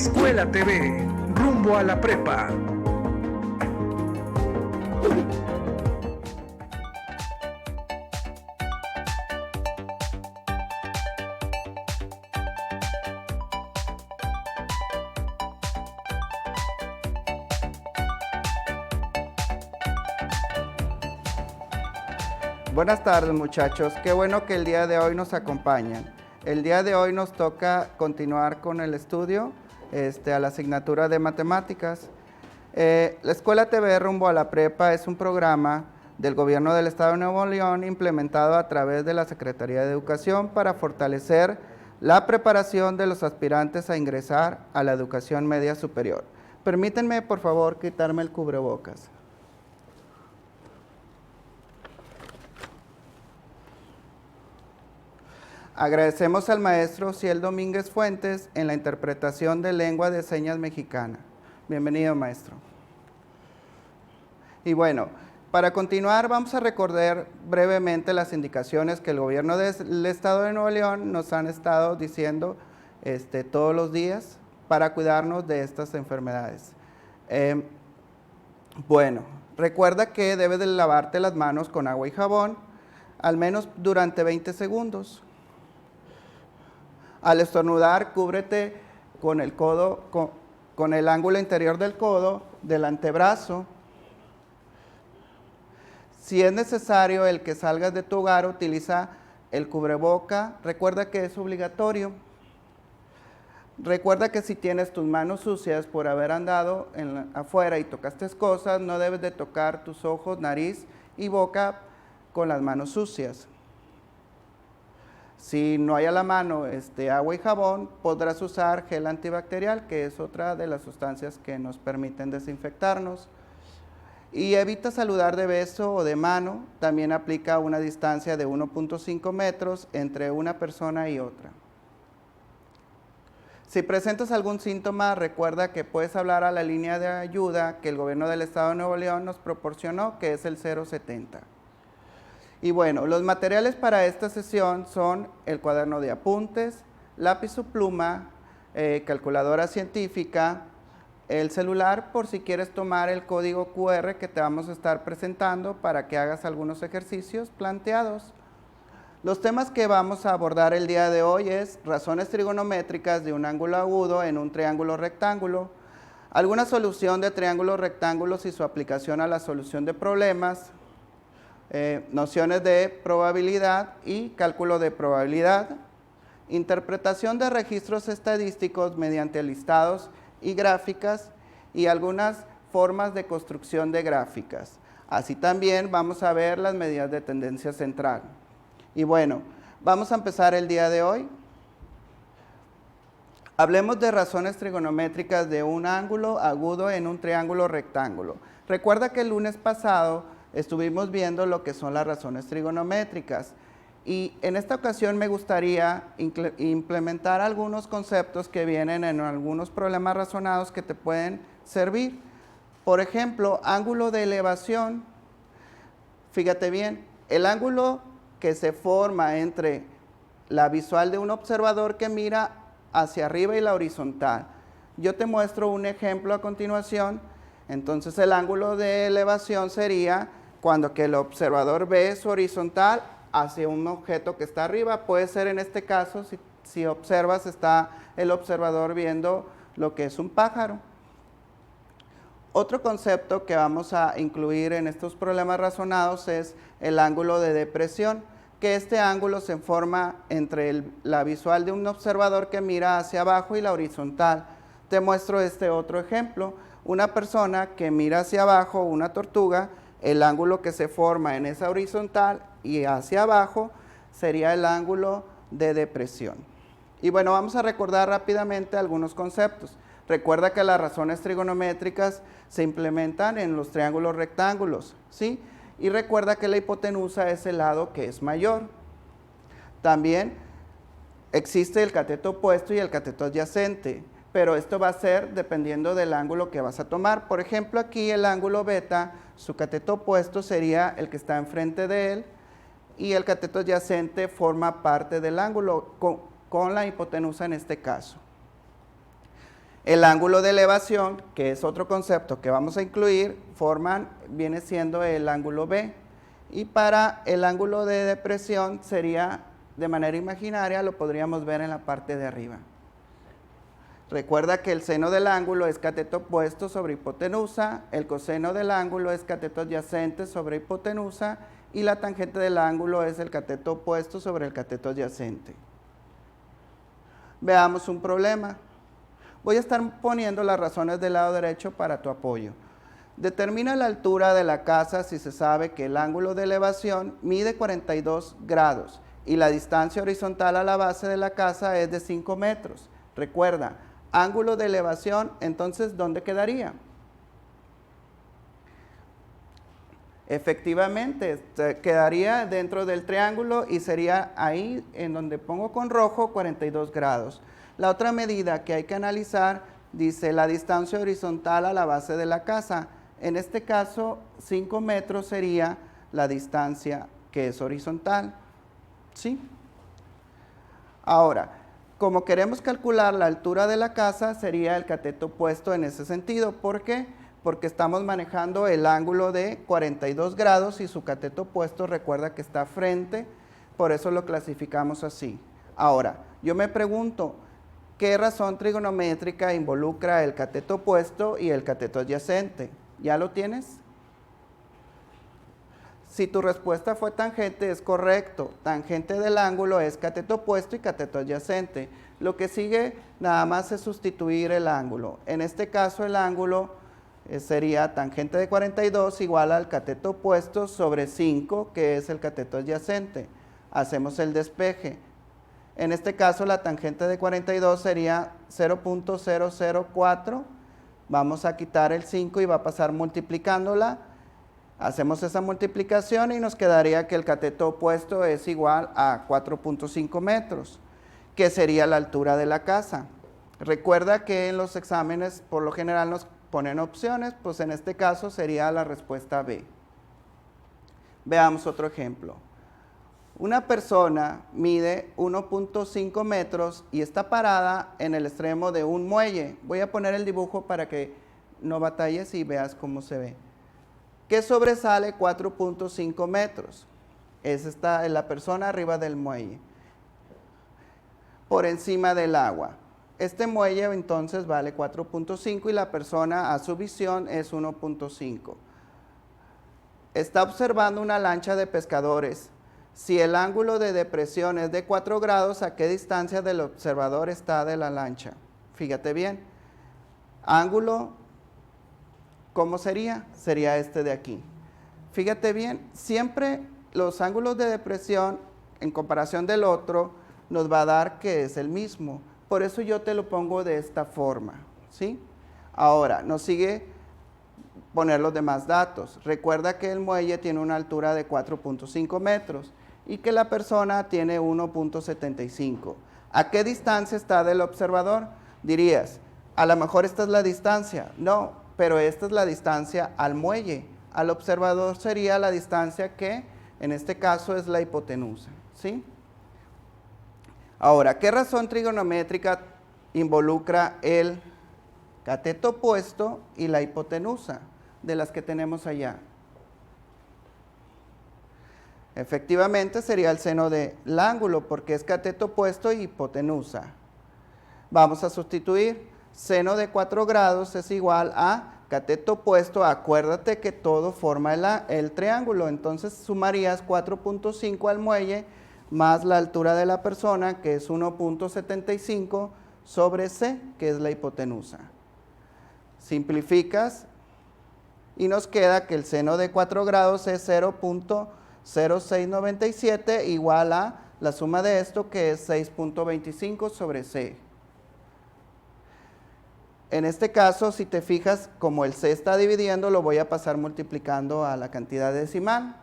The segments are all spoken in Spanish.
Escuela TV, rumbo a la prepa. Buenas tardes, muchachos, qué bueno que el día de hoy nos acompañan. El día de hoy nos toca continuar con el estudio a la asignatura de matemáticas. La Escuela TV rumbo a la prepa es un programa del Gobierno del Estado de Nuevo León implementado a través de la Secretaría de Educación para fortalecer la preparación de los aspirantes a ingresar a la educación media superior. Permítanme, por favor, quitarme el cubrebocas. Agradecemos al maestro Ciel Domínguez Fuentes en la interpretación de lengua de señas mexicana. Bienvenido, maestro. Y bueno, para continuar vamos a recordar brevemente las indicaciones que el gobierno del Estado de Nuevo León nos han estado diciendo todos los días para cuidarnos de estas enfermedades. Bueno, recuerda que debes de lavarte las manos con agua y jabón, al menos durante 20 segundos. Al estornudar, cúbrete con el codo, con el ángulo interior del codo, del antebrazo. Si es necesario el que salgas de tu hogar, utiliza el cubreboca. Recuerda que es obligatorio. Recuerda que si tienes tus manos sucias por haber andado afuera y tocaste cosas, no debes de tocar tus ojos, nariz y boca con las manos sucias. Si no hay a la mano agua y jabón, podrás usar gel antibacterial, que es otra de las sustancias que nos permiten desinfectarnos. Y evita saludar de beso o de mano. También aplica una distancia de 1.5 metros entre una persona y otra. Si presentas algún síntoma, recuerda que puedes hablar a la línea de ayuda que el gobierno del Estado de Nuevo León nos proporcionó, que es el 070. Y bueno, los materiales para esta sesión son el cuaderno de apuntes, lápiz o pluma, calculadora científica, el celular por si quieres tomar el código QR que te vamos a estar presentando para que hagas algunos ejercicios planteados. Los temas que vamos a abordar el día de hoy es razones trigonométricas de un ángulo agudo en un triángulo rectángulo, alguna solución de triángulos rectángulos y su aplicación a la solución de problemas, nociones de probabilidad y cálculo de probabilidad, interpretación de registros estadísticos mediante listados y gráficas y algunas formas de construcción de gráficas. Así también vamos a ver las medidas de tendencia central. Y bueno, vamos a empezar el día de hoy. Hablemos de razones trigonométricas de un ángulo agudo en un triángulo rectángulo. Recuerda que el lunes pasado estuvimos viendo lo que son las razones trigonométricas y en esta ocasión me gustaría implementar algunos conceptos que vienen en algunos problemas razonados que te pueden servir. Por ejemplo, ángulo de elevación. Fíjate bien, el ángulo que se forma entre la visual de un observador que mira hacia arriba y la horizontal. Yo te muestro un ejemplo a continuación. Entonces el ángulo de elevación sería cuando que el observador ve su horizontal hacia un objeto que está arriba. Puede ser en este caso, si observas, está el observador viendo lo que es un pájaro. Otro concepto que vamos a incluir en estos problemas razonados es el ángulo de depresión, que este ángulo se forma entre la visual de un observador que mira hacia abajo y la horizontal. Te muestro este otro ejemplo. Una persona que mira hacia abajo, una tortuga, el ángulo que se forma en esa horizontal y hacia abajo sería el ángulo de depresión. Y bueno, vamos a recordar rápidamente algunos conceptos. Recuerda que las razones trigonométricas se implementan en los triángulos rectángulos, ¿sí? Y recuerda que la hipotenusa es el lado que es mayor. También existe el cateto opuesto y el cateto adyacente, pero esto va a ser dependiendo del ángulo que vas a tomar. Por ejemplo, aquí el ángulo beta, su cateto opuesto sería el que está enfrente de él y el cateto adyacente forma parte del ángulo con la hipotenusa en este caso. El ángulo de elevación, que es otro concepto que vamos a incluir, viene siendo el ángulo B. Y para el ángulo de depresión sería de manera imaginaria, lo podríamos ver en la parte de arriba. Recuerda que el seno del ángulo es cateto opuesto sobre hipotenusa, el coseno del ángulo es cateto adyacente sobre hipotenusa y la tangente del ángulo es el cateto opuesto sobre el cateto adyacente. Veamos un problema. Voy a estar poniendo las razones del lado derecho para tu apoyo. Determina la altura de la casa si se sabe que el ángulo de elevación mide 42 grados y la distancia horizontal a la base de la casa es de 5 metros. Recuerda, ángulo de elevación, entonces, ¿dónde quedaría? Efectivamente, quedaría dentro del triángulo y sería ahí en donde pongo con rojo 42 grados. La otra medida que hay que analizar dice la distancia horizontal a la base de la casa. En este caso, 5 metros sería la distancia que es horizontal. ¿Sí? Ahora, como queremos calcular la altura de la casa, sería el cateto opuesto en ese sentido. ¿Por qué? Porque estamos manejando el ángulo de 42 grados y su cateto opuesto, recuerda que está frente, por eso lo clasificamos así. Ahora, yo me pregunto, ¿qué razón trigonométrica involucra el cateto opuesto y el cateto adyacente? ¿Ya lo tienes? Si tu respuesta fue tangente, es correcto. Tangente del ángulo es cateto opuesto y cateto adyacente. Lo que sigue nada más es sustituir el ángulo. En este caso el ángulo sería tangente de 42 igual al cateto opuesto sobre 5, que es el cateto adyacente. Hacemos el despeje. En este caso la tangente de 42 sería 0.004. Vamos a quitar el 5 y va a pasar multiplicándola. Hacemos esa multiplicación y nos quedaría que el cateto opuesto es igual a 4.5 metros, que sería la altura de la casa. Recuerda que en los exámenes por lo general nos ponen opciones, pues en este caso sería la respuesta B. Veamos otro ejemplo. Una persona mide 1.5 metros y está parada en el extremo de un muelle. Voy a poner el dibujo para que no batalles y veas cómo se ve. ¿Qué sobresale 4.5 metros? Está la persona arriba del muelle, por encima del agua. Este muelle entonces vale 4.5 y la persona a su visión es 1.5. Está observando una lancha de pescadores. Si el ángulo de depresión es de 4 grados, ¿a qué distancia del observador está de la lancha? Fíjate bien. Ángulo, ¿cómo sería? Sería este de aquí. Fíjate bien, siempre los ángulos de depresión en comparación del otro nos va a dar que es el mismo. Por eso yo te lo pongo de esta forma, ¿sí? Ahora, nos sigue poner los demás datos. Recuerda que el muelle tiene una altura de 4.5 metros y que la persona tiene 1.75. ¿A qué distancia está del observador? Dirías, a lo mejor esta es la distancia. No, pero esta es la distancia al muelle. Al observador sería la distancia que, en este caso, es la hipotenusa, ¿sí? Ahora, ¿qué razón trigonométrica involucra el cateto opuesto y la hipotenusa de las que tenemos allá? Efectivamente sería el seno del ángulo porque es cateto opuesto y hipotenusa. Vamos a sustituir. Seno de 4 grados es igual a cateto opuesto. Acuérdate que todo forma el triángulo. Entonces sumarías 4.5 al muelle más la altura de la persona, que es 1.75 sobre C, que es la hipotenusa. Simplificas y nos queda que el seno de 4 grados es 0.0697 igual a la suma de esto, que es 6.25 sobre C. En este caso, si te fijas, como el C está dividiendo, lo voy a pasar multiplicando a la cantidad decimal.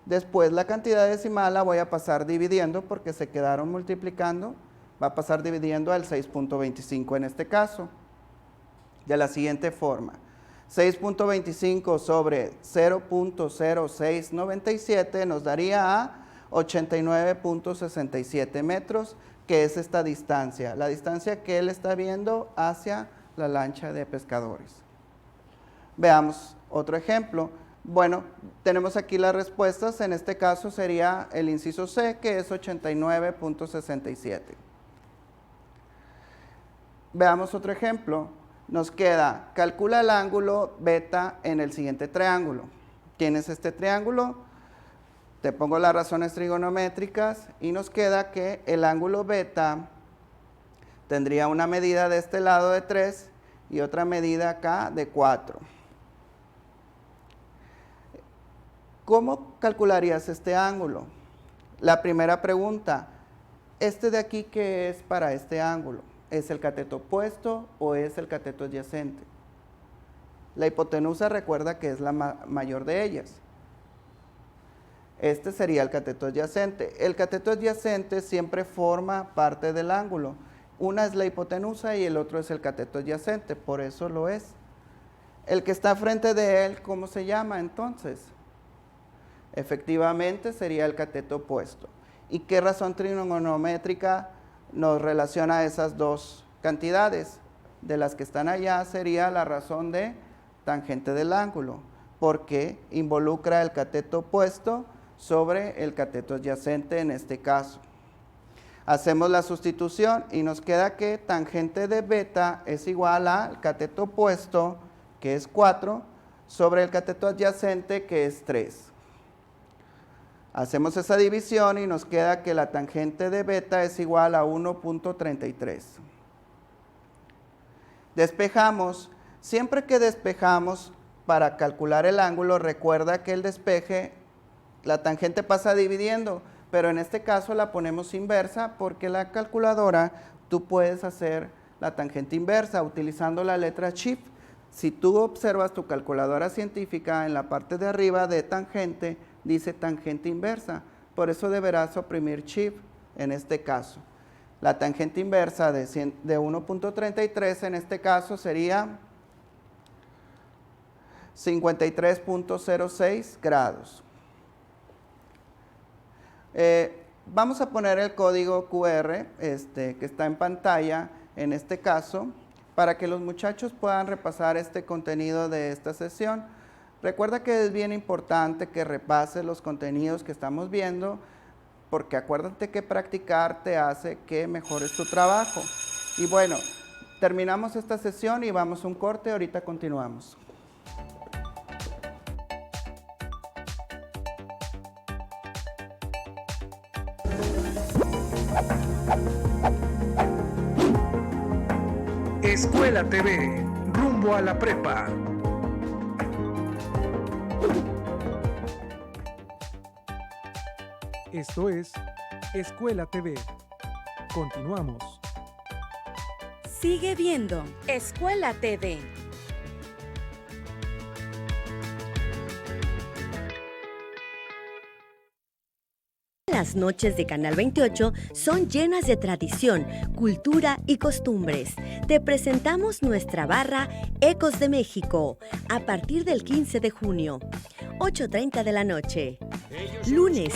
Después la cantidad decimal la voy a pasar dividiendo porque se quedaron multiplicando. Va a pasar dividiendo al 6.25 en este caso. De la siguiente forma. 6.25 sobre 0.0697 nos daría a 89.67 metros, que es esta distancia, la distancia que él está viendo hacia la lancha de pescadores. Veamos otro ejemplo. Bueno, tenemos aquí las respuestas, en este caso sería el inciso C, que es 89.67. Veamos otro ejemplo. Nos queda, calcula el ángulo beta en el siguiente triángulo. Tienes este triángulo, te pongo las razones trigonométricas y nos queda que el ángulo beta tendría una medida de este lado de 3 y otra medida acá de 4. ¿Cómo calcularías este ángulo? La primera pregunta, ¿este de aquí qué es para este ángulo? ¿Es el cateto opuesto o es el cateto adyacente? La hipotenusa recuerda que es la mayor de ellas. Este sería el cateto adyacente. El cateto adyacente siempre forma parte del ángulo. Una es la hipotenusa y el otro es el cateto adyacente, por eso lo es. El que está frente de él, ¿cómo se llama entonces? Efectivamente sería el cateto opuesto. ¿Y qué razón trigonométrica nos relaciona a esas dos cantidades? De las que están allá sería la razón de tangente del ángulo, porque involucra el cateto opuesto sobre el cateto adyacente en este caso. Hacemos la sustitución y nos queda que tangente de beta es igual al cateto opuesto, que es 4, sobre el cateto adyacente, que es 3. Hacemos esa división y nos queda que la tangente de beta es igual a 1.33. Despejamos. Siempre que despejamos para calcular el ángulo, recuerda que el despeje, la tangente pasa dividiendo, pero en este caso la ponemos inversa porque la calculadora tú puedes hacer la tangente inversa utilizando la letra Shift. Si tú observas tu calculadora científica, en la parte de arriba de tangente dice tangente inversa, por eso deberás oprimir Shift en este caso. La tangente inversa de 1.33 en este caso sería 53.06 grados. Vamos a poner el código QR que está en pantalla en este caso para que los muchachos puedan repasar este contenido de esta sesión. Recuerda que es bien importante que repases los contenidos que estamos viendo, porque acuérdate que practicar te hace que mejores tu trabajo. Y bueno, terminamos esta sesión y vamos a un corte, ahorita continuamos. Escuela TV, rumbo a la prepa. Esto es Escuela TV. Continuamos. Sigue viendo Escuela TV. Las noches de Canal 28 son llenas de tradición, cultura y costumbres. Te presentamos nuestra barra Ecos de México a partir del 15 de junio, 8:30 de la noche. Lunes,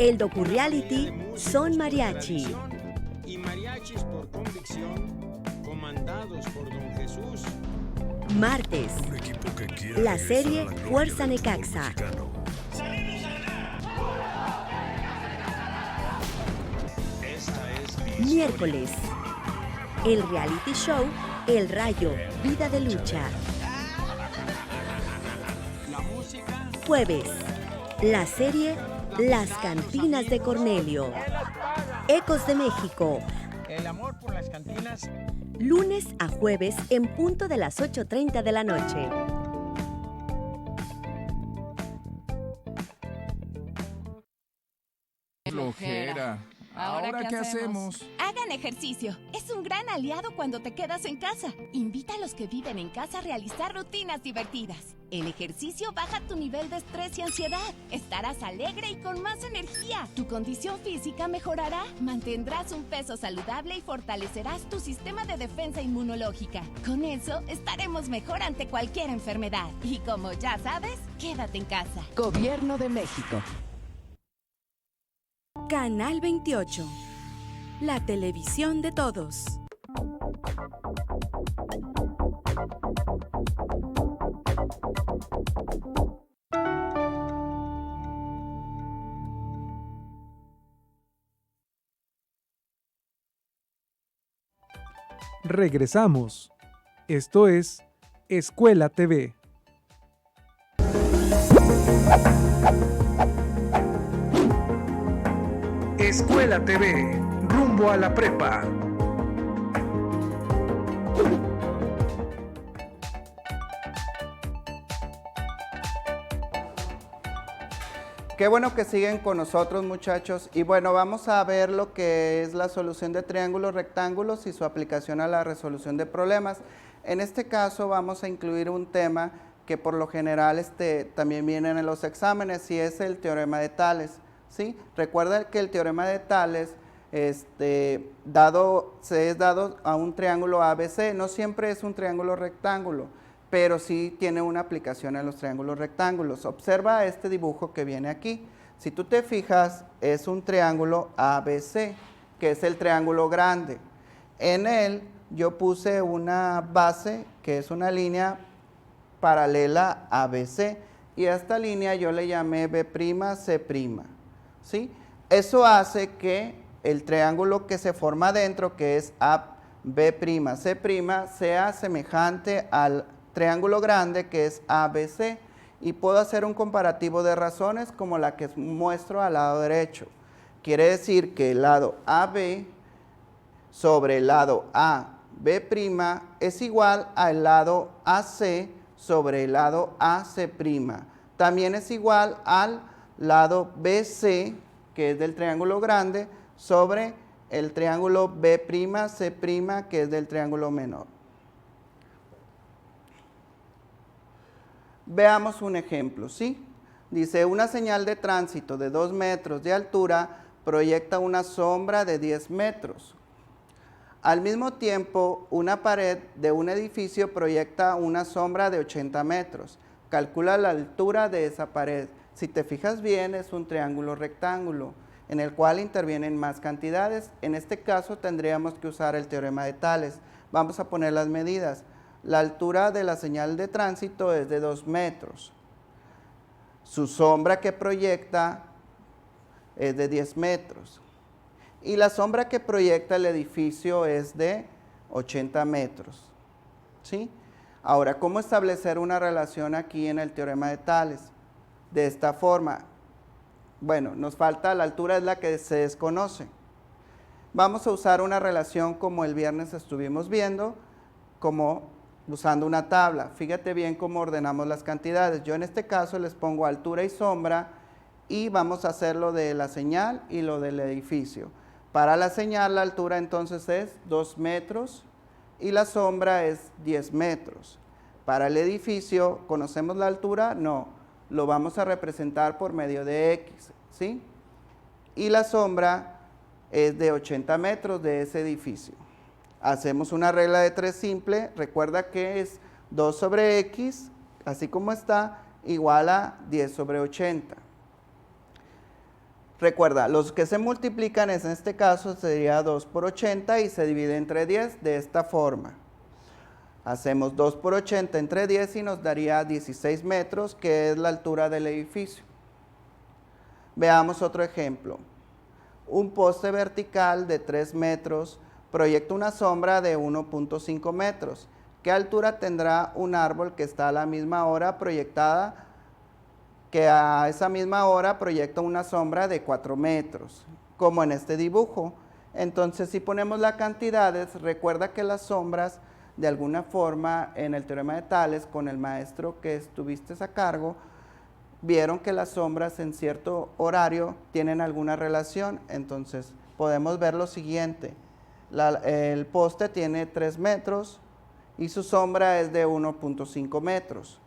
el docu-reality Son Mariachi. Y mariachis por convicción, comandados por Don Jesús. Martes, la serie Fuerza Necaxa. Miércoles, el reality show El Rayo, Vida de Lucha. Jueves, la serie Las Cantinas de Cornelio. Ecos de México. El amor por las cantinas. Lunes a jueves en punto de las 8:30 de la noche. Flojera. ¿Ahora qué hacemos? Hagan ejercicio. Es un gran aliado cuando te quedas en casa. Invita a los que viven en casa a realizar rutinas divertidas. El ejercicio baja tu nivel de estrés y ansiedad. Estarás alegre y con más energía. Tu condición física mejorará. Mantendrás un peso saludable y fortalecerás tu sistema de defensa inmunológica. Con eso, estaremos mejor ante cualquier enfermedad. Y como ya sabes, quédate en casa. Gobierno de México. Canal 28. La televisión de todos. Regresamos. Esto es Escuela TV. Escuela TV, rumbo a la prepa. Qué bueno que siguen con nosotros, muchachos. Y bueno, vamos a ver lo que es la solución de triángulos rectángulos y su aplicación a la resolución de problemas. En este caso vamos a incluir un tema que por lo general también viene en los exámenes, y es el teorema de Tales, ¿sí? Recuerda que el teorema de Tales es dado a un triángulo ABC. No siempre es un triángulo rectángulo, pero sí tiene una aplicación en los triángulos rectángulos. Observa este dibujo que viene aquí. Si tú te fijas, es un triángulo ABC, que es el triángulo grande. En él yo puse una base, que es una línea paralela a ABC, y a esta línea yo le llamé B'C', ¿sí? Eso hace que el triángulo que se forma adentro, que es AB'C', sea semejante al triángulo grande, que es ABC, y puedo hacer un comparativo de razones como la que muestro al lado derecho. Quiere decir que el lado AB sobre el lado AB' es igual al lado AC sobre el lado AC'. También es igual al lado BC, que es del triángulo grande, sobre el triángulo B'C', que es del triángulo menor. Veamos un ejemplo, ¿sí? Dice, una señal de tránsito de 2 metros de altura proyecta una sombra de 10 metros. Al mismo tiempo, una pared de un edificio proyecta una sombra de 80 metros. Calcula la altura de esa pared. Si te fijas bien, es un triángulo rectángulo, en el cual intervienen más cantidades. En este caso, tendríamos que usar el teorema de Tales. Vamos a poner las medidas. La altura de la señal de tránsito es de 2 metros. Su sombra que proyecta es de 10 metros. Y la sombra que proyecta el edificio es de 80 metros. ¿Sí? Ahora, ¿cómo establecer una relación aquí en el teorema de Tales? De esta forma. Bueno, nos falta la altura, es la que se desconoce. Vamos a usar una relación como el viernes estuvimos viendo, como usando una tabla. Fíjate bien cómo ordenamos las cantidades. Yo en este caso les pongo altura y sombra, y vamos a hacer lo de la señal y lo del edificio. Para la señal, la altura entonces es 2 metros y la sombra es 10 metros. Para el edificio, ¿conocemos la altura? No, lo vamos a representar por medio de X, ¿sí? Y la sombra es de 80 metros de ese edificio. Hacemos una regla de 3 simple. Recuerda que es 2 sobre X, así como está, igual a 10 sobre 80. Recuerda, los que se multiplican en este caso sería 2 por 80 y se divide entre 10 de esta forma. Hacemos 2 por 80 entre 10 y nos daría 16 metros, que es la altura del edificio. Veamos otro ejemplo. Un poste vertical de 3 metros proyecta una sombra de 1.5 metros. ¿Qué altura tendrá un árbol que está a la misma hora proyectada? Que a esa misma hora proyecta una sombra de 4 metros, como en este dibujo. Entonces, si ponemos las cantidades, recuerda que las sombras, de alguna forma, en el teorema de Tales, con el maestro que estuviste a cargo, vieron que las sombras en cierto horario tienen alguna relación. Entonces, podemos ver lo siguiente. El poste tiene 3 metros y su sombra es de 1.5 metros.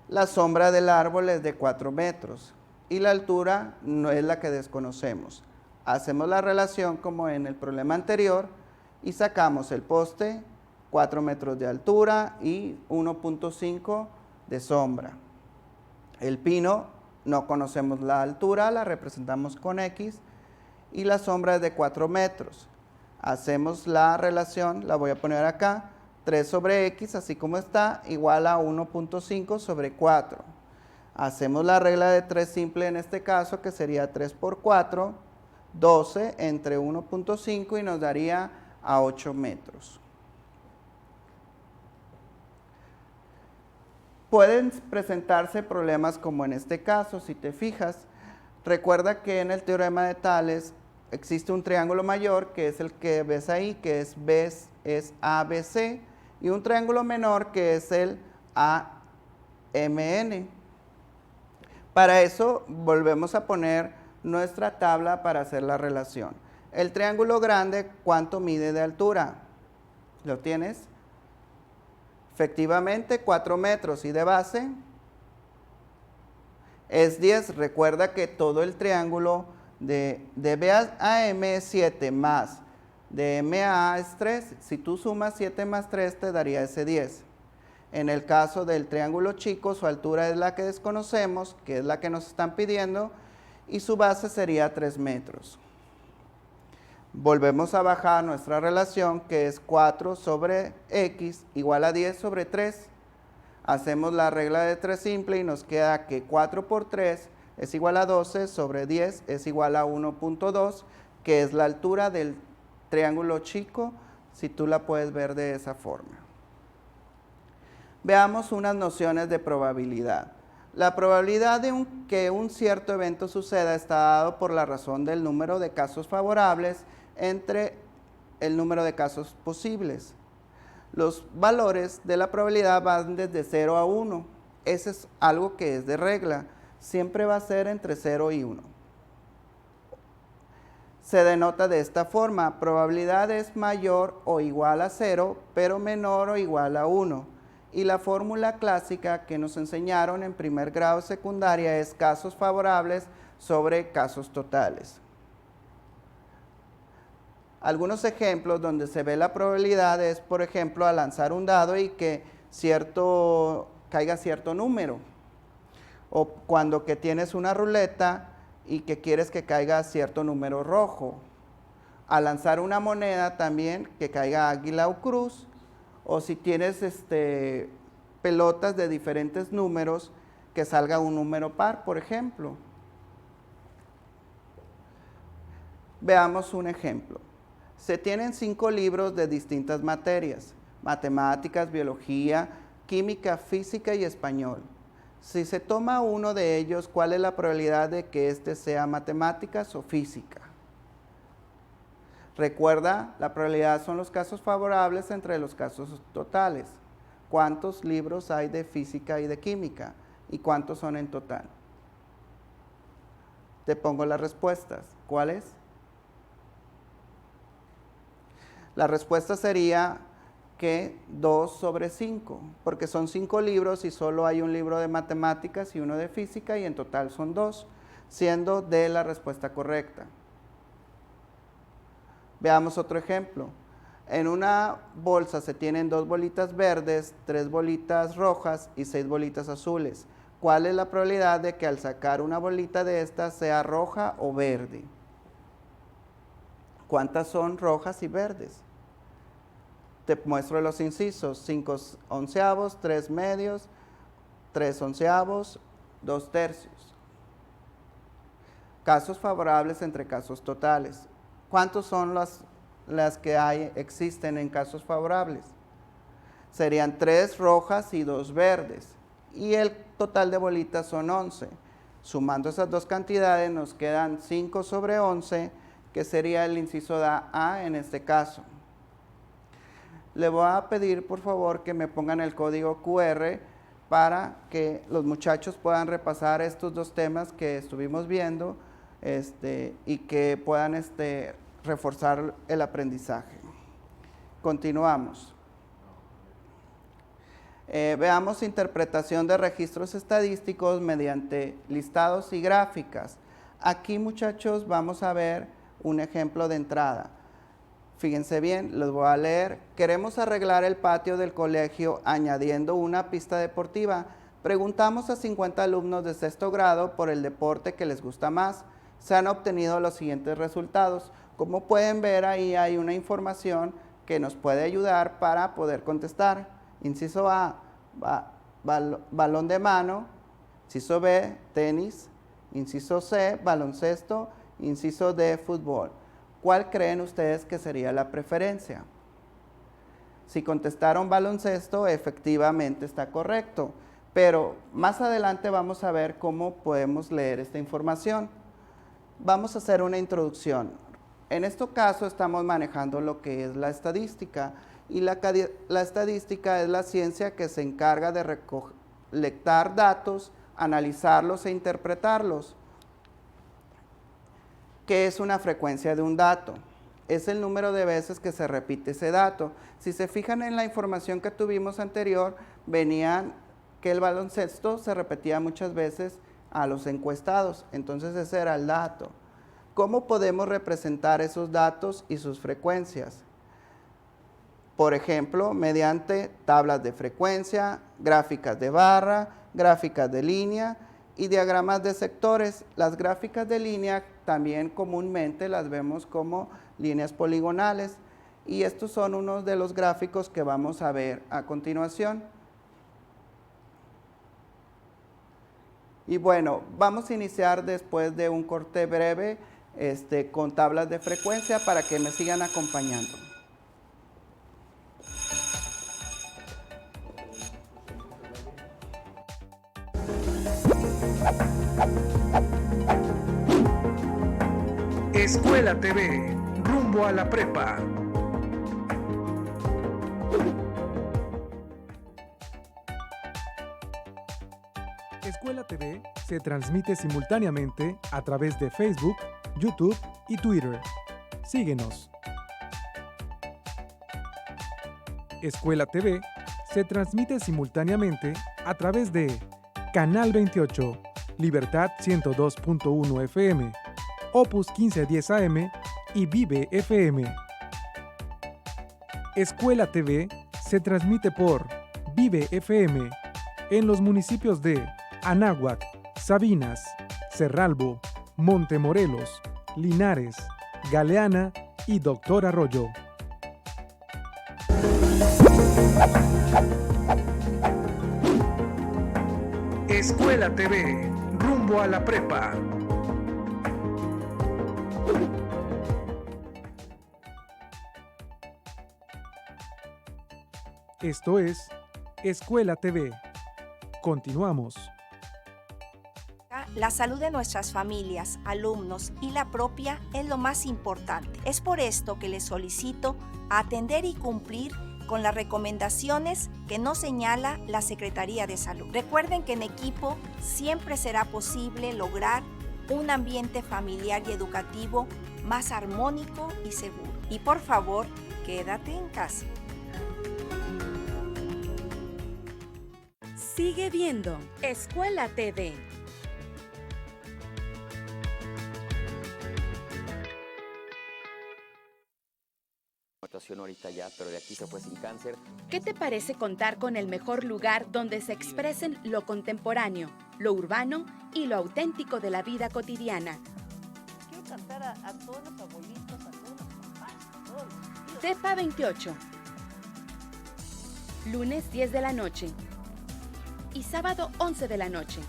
La sombra del árbol es de 4 metros y la altura no es la que desconocemos. Hacemos la relación como en el problema anterior y sacamos el poste, 4 metros de altura y 1.5 de sombra. El pino No conocemos la altura, la representamos con X, y la sombra es de 4 metros. Hacemos la relación, la voy a poner acá, 3 sobre X, así como está, igual a 1.5 sobre 4. Hacemos la regla de 3 simple en este caso, que sería 3 por 4, 12 entre 1.5 y nos daría a 8 metros. Pueden presentarse problemas como en este caso, si te fijas. Recuerda que en el teorema de Tales existe un triángulo mayor, que es el que ves ahí, que es ABC, y un triángulo menor, que es el AMN. Para eso volvemos a poner nuestra tabla para hacer la relación. El triángulo grande, ¿cuánto mide de altura? ¿Lo tienes? Efectivamente, 4 metros, y de base es 10. Recuerda que todo el triángulo de BAM es 7 más de MA es 3. Si tú sumas 7 más 3 te daría ese 10. En el caso del triángulo chico, su altura es la que desconocemos, que es la que nos están pidiendo, y su base sería 3 metros. Volvemos a bajar nuestra relación, que es 4 sobre X igual a 10 sobre 3. Hacemos la regla de 3 simple y nos queda que 4 por 3 es igual a 12 sobre 10 es igual a 1.2, que es la altura del triángulo chico, si tú la puedes ver de esa forma. Veamos unas nociones de probabilidad. La probabilidad de que un cierto evento suceda está dado por la razón del número de casos favorables entre el número de casos posibles. Los valores de la probabilidad van desde 0 a 1. Ese es algo que es de regla. Siempre va a ser entre 0 y 1. Se denota de esta forma: probabilidad es mayor o igual a 0, pero menor o igual a 1. Y la fórmula clásica que nos enseñaron en primer grado de secundaria es casos favorables sobre casos totales. Algunos ejemplos donde se ve la probabilidad es, por ejemplo, a lanzar un dado y que caiga cierto número. O cuando que tienes una ruleta y que quieres que caiga cierto número rojo. A lanzar una moneda también, que caiga águila o cruz. O si tienes pelotas de diferentes números, que salga un número par, por ejemplo. Veamos un ejemplo. Se tienen 5 libros de distintas materias: matemáticas, biología, química, física y español. Si se toma uno de ellos, ¿cuál es la probabilidad de que este sea matemáticas o física? Recuerda, la probabilidad son los casos favorables entre los casos totales. ¿Cuántos libros hay de física y de química? ¿Y cuántos son en total? Te pongo las respuestas. ¿Cuáles? La respuesta sería que 2 sobre 5, porque son 5 libros y solo hay un libro de matemáticas y uno de física, y en total son 2, siendo D la respuesta correcta. Veamos otro ejemplo. En una bolsa se tienen 2 bolitas verdes, 3 bolitas rojas y 6 bolitas azules. ¿Cuál es la probabilidad de que al sacar una bolita de estas sea roja o verde? ¿Cuántas son rojas y verdes? Te muestro los incisos: 5 onceavos, 3 medios, 3 onceavos, 2 tercios. Casos favorables entre casos totales. ¿Cuántos son las que existen en casos favorables? Serían 3 rojas y 2 verdes. Y el total de bolitas son 11. Sumando esas dos cantidades nos quedan 5 sobre 11, que sería el inciso A en este caso. Le voy a pedir, por favor, que me pongan el código QR para que los muchachos puedan repasar estos 2 temas que estuvimos viendo y que puedan reforzar el aprendizaje. Continuamos. Veamos interpretación de registros estadísticos mediante listados y gráficas. Aquí, muchachos, vamos a ver un ejemplo de entrada. Fíjense bien, los voy a leer. Queremos arreglar el patio del colegio añadiendo una pista deportiva. Preguntamos a 50 alumnos de sexto grado por el deporte que les gusta más. Se han obtenido los siguientes resultados. Como pueden ver, ahí hay una información que nos puede ayudar para poder contestar. Inciso A, balón de mano. Inciso B, tenis. Inciso C, baloncesto. Inciso D, fútbol. ¿Cuál creen ustedes que sería la preferencia? Si contestaron baloncesto, efectivamente está correcto. Pero más adelante vamos a ver cómo podemos leer esta información. Vamos a hacer una introducción. En este caso estamos manejando lo que es la estadística, y la estadística es la ciencia que se encarga de recolectar datos, analizarlos e interpretarlos. ¿Qué es una frecuencia de un dato? Es el número de veces que se repite ese dato. Si se fijan en la información que tuvimos anterior, venían que el baloncesto se repetía muchas veces a los encuestados, entonces ese era el dato. ¿Cómo podemos representar esos datos y sus frecuencias? Por ejemplo, mediante tablas de frecuencia, gráficas de barra, gráficas de línea y diagramas de sectores. Las gráficas de línea también comúnmente las vemos como líneas poligonales, y estos son unos de los gráficos que vamos a ver a continuación. Y bueno, vamos a iniciar después de un corte breve con tablas de frecuencia para que me sigan acompañando. Escuela TV, rumbo a la prepa. Escuela TV se transmite simultáneamente a través de Facebook, YouTube y Twitter. Síguenos. Escuela TV se transmite simultáneamente a través de Canal 28, Libertad 102.1 FM, Opus 1510 AM y Vive FM. Escuela TV se transmite por Vive FM en los municipios de Anáhuac, Sabinas, Cerralbo, Montemorelos, Linares, Galeana y Doctor Arroyo. Escuela TV, rumbo a la prepa. Esto es Escuela TV. Continuamos. La salud de nuestras familias, alumnos y la propia es lo más importante. Es por esto que les solicito atender y cumplir con las recomendaciones que nos señala la Secretaría de Salud. Recuerden que en equipo siempre será posible lograr un ambiente familiar y educativo más armónico y seguro. Y por favor, quédate en casa. Sigue viendo Escuela TV. Ahorita ya, pero de aquí se fue sin cáncer. ¿Qué te parece contar con el mejor lugar donde se expresen lo contemporáneo, lo urbano y lo auténtico de la vida cotidiana? Quiero cantar a todos los abuelitos, a todos los papás, a todos los tíos. Tepa 28. Lunes 10 de la noche. Y sábado 11 de la noche.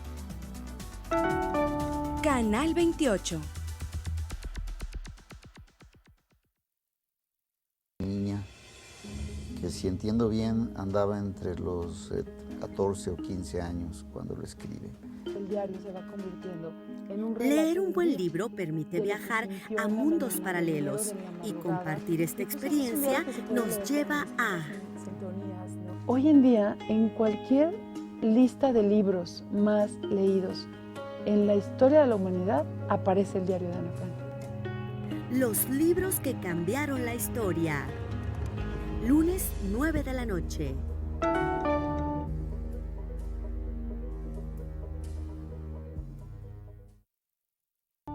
Canal 28. Niña que, si entiendo bien, andaba entre los 14 o 15 años cuando lo escribe. El diario se va convirtiendo en un Leer un buen libro permite viajar a mundos paralelos, y compartir esta experiencia nos lleva a... Hoy en día, en cualquier lista de libros más leídos en la historia de la humanidad, aparece el diario de Ana Frank. Los libros que cambiaron la historia. Lunes 9 de la noche.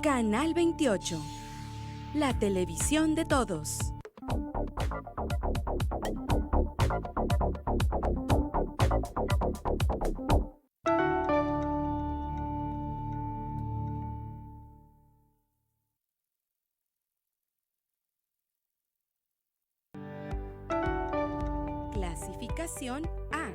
Canal 28. La televisión de todos. Clasificación A.